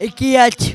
21